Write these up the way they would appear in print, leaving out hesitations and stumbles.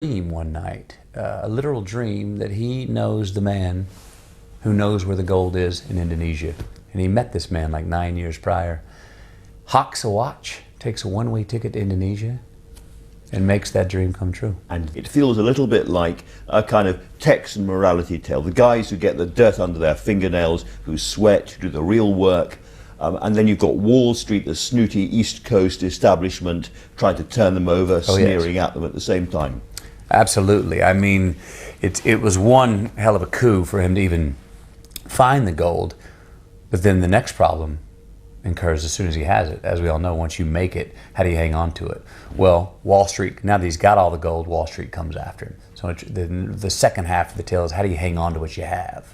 dream one night, a literal dream that he knows the man who knows where the gold is in Indonesia. And he met this man like 9 years prior. Hawks a watch, takes a one-way ticket to Indonesia, and makes that dream come true. And it feels a little bit like a kind of Texan morality tale. The guys who get the dirt under their fingernails, who sweat, who do the real work. And then you've got Wall Street, the snooty East Coast establishment, trying to turn them over, sneering at them at the same time. Absolutely. I mean, it was one hell of a coup for him to even find the gold. But then the next problem incurs as soon as he has it. As we all know, once you make it, how do you hang on to it? Well, Wall Street, now that he's got all the gold, Wall Street comes after him. So the second half of the tale is how do you hang on to what you have?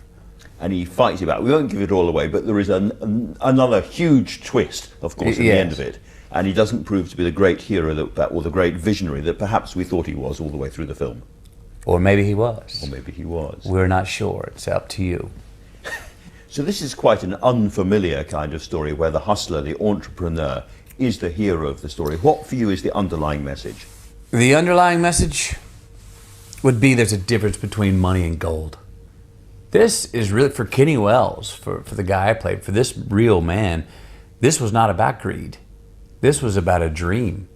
And he fights about it. We won't give it all away, but there is another huge twist, of course, at the end of it. And he doesn't prove to be the great hero or the great visionary that perhaps we thought he was all the way through the film. Or maybe he was. Or maybe he was. We're not sure. It's up to you. So this is quite an unfamiliar kind of story where the hustler, the entrepreneur, is the hero of the story. What for you is the underlying message? The underlying message would be there's a difference between money and gold. This is really, for Kenny Wells, for the guy I played, for this real man, this was not about greed. This was about a dream,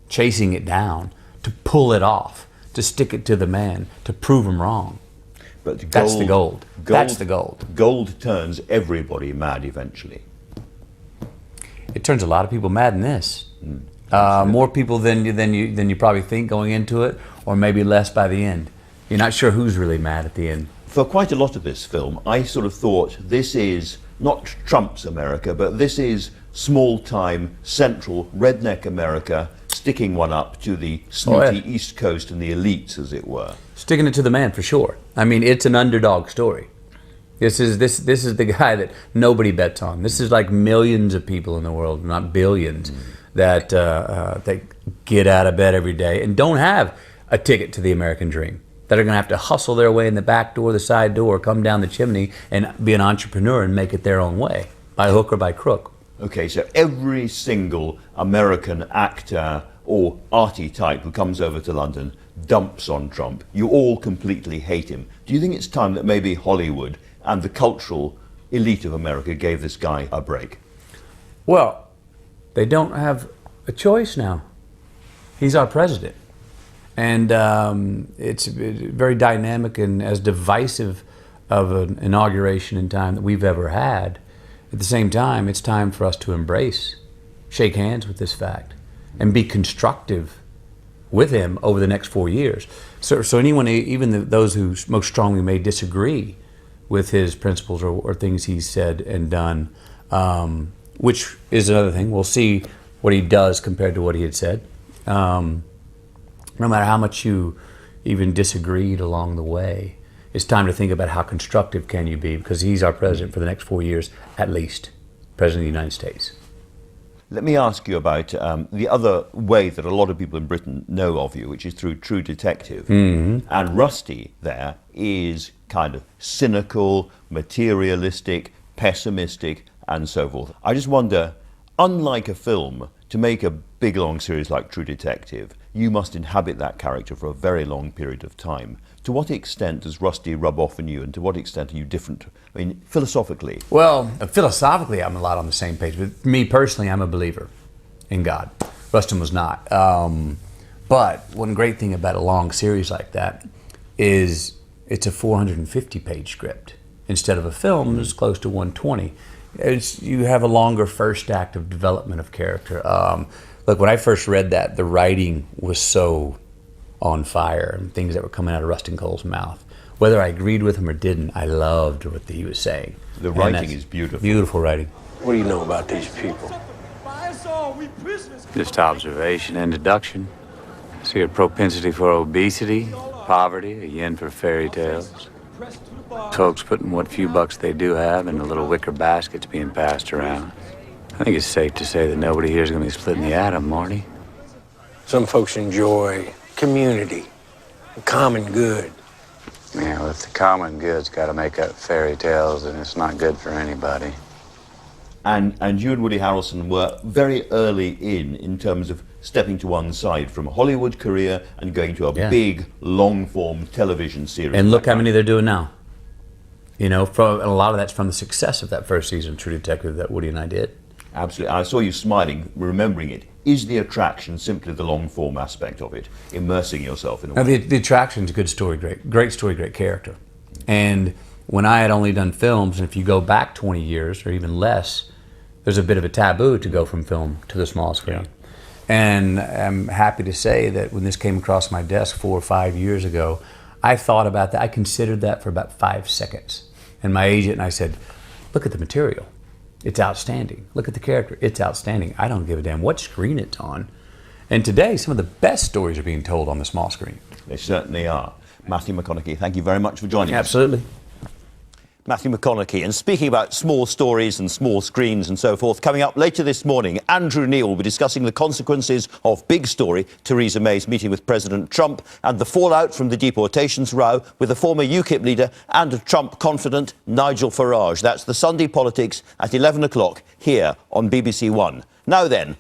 chasing it down, to pull it off, to stick it to the man, to prove him wrong. But gold, that's the gold. That's the gold. Gold turns everybody mad eventually. It turns a lot of people mad in this. More people than you probably think going into it, or maybe less by the end. You're not sure who's really mad at the end. For quite a lot of this film, I sort of thought this is not Trump's America, but this is small-time, central, redneck America sticking one up to the snooty East Coast and the elites, as it were. Sticking it to the man, for sure. I mean, it's an underdog story. This is the guy that nobody bets on. This is like millions of people in the world, not billions, that get out of bed every day and don't have a ticket to the American dream, that are going to have to hustle their way in the back door, the side door, come down the chimney, and be an entrepreneur and make it their own way, by hook or by crook. Okay, so every single American actor or arty type who comes over to London dumps on Trump. You all completely hate him. Do you think it's time that maybe Hollywood and the cultural elite of America gave this guy a break? Well, they don't have a choice now. He's our president. And it's very dynamic and as divisive of an inauguration in time that we've ever had. At the same time, it's time for us to embrace, shake hands with this fact, and be constructive with him over the next 4 years. So anyone, even those who most strongly may disagree with his principles or things he's said and done, which is another thing. We'll see what he does compared to what he had said. No matter how much you even disagreed along the way, it's time to think about how constructive can you be, because he's our president for the next 4 years, at least, President of the United States. Let me ask you about the other way that a lot of people in Britain know of you, which is through True Detective. And Rusty there is kind of cynical, materialistic, pessimistic, and so forth. I just wonder, unlike a film, to make a big long series like True Detective, you must inhabit that character for a very long period of time. To what extent does Rusty rub off on you, and to what extent are you different? I mean, philosophically. Well, philosophically, I'm a lot on the same page. But me personally, I'm a believer in God. Rustin was not. But one great thing about a long series like that is it's a 450-page script. Instead of a film, it's close to 120. You have a longer first act of development of character. Look, when I first read that, the writing was so on fire, and things that were coming out of Rustin Cole's mouth. Whether I agreed with him or didn't, I loved what he was saying. The writing is beautiful. Beautiful writing. What do you know about these people? Just observation and deduction. See a propensity for obesity, poverty, a yen for fairy tales. Folks putting what few bucks they do have in the little wicker baskets being passed around. I think it's safe to say that nobody here is going to be splitting the atom, Marty. Some folks enjoy community, the common good. Yeah, well, if the common good's got to make up fairy tales, then it's not good for anybody. And you and Woody Harrelson were very early in terms of stepping to one side from a Hollywood career and going to a Yeah. big, long-form television series. And look how many they're doing now. You know, and a lot of that's from the success of that first season of True Detective that Woody and I did. Absolutely. I saw you smiling, remembering it. Is the attraction simply the long-form aspect of it, immersing yourself in a Now, way? the attraction's a good story, great story, great character. And when I had only done films, and if you go back 20 years or even less, there's a bit of a taboo to go from film to the small screen. Yeah. And I'm happy to say that when this came across my desk 4 or 5 years ago, I thought about that. I considered that for about 5 seconds. And my agent and I said, look at the material. It's outstanding. Look at the character. It's outstanding. I don't give a damn what screen it's on. And today, some of the best stories are being told on the small screen. They certainly are. Matthew Mcconaughey, thank you very much for joining us. Absolutely. Matthew Mcconaughey. And speaking about small stories and small screens and so forth, coming up later this morning, Andrew Neil will be discussing the consequences of Big Story, Theresa May's meeting with President Trump, and the fallout from the deportations row with the former UKIP leader and Trump confidant Nigel Farage. That's the Sunday Politics at 11 o'clock here on BBC One. Now then,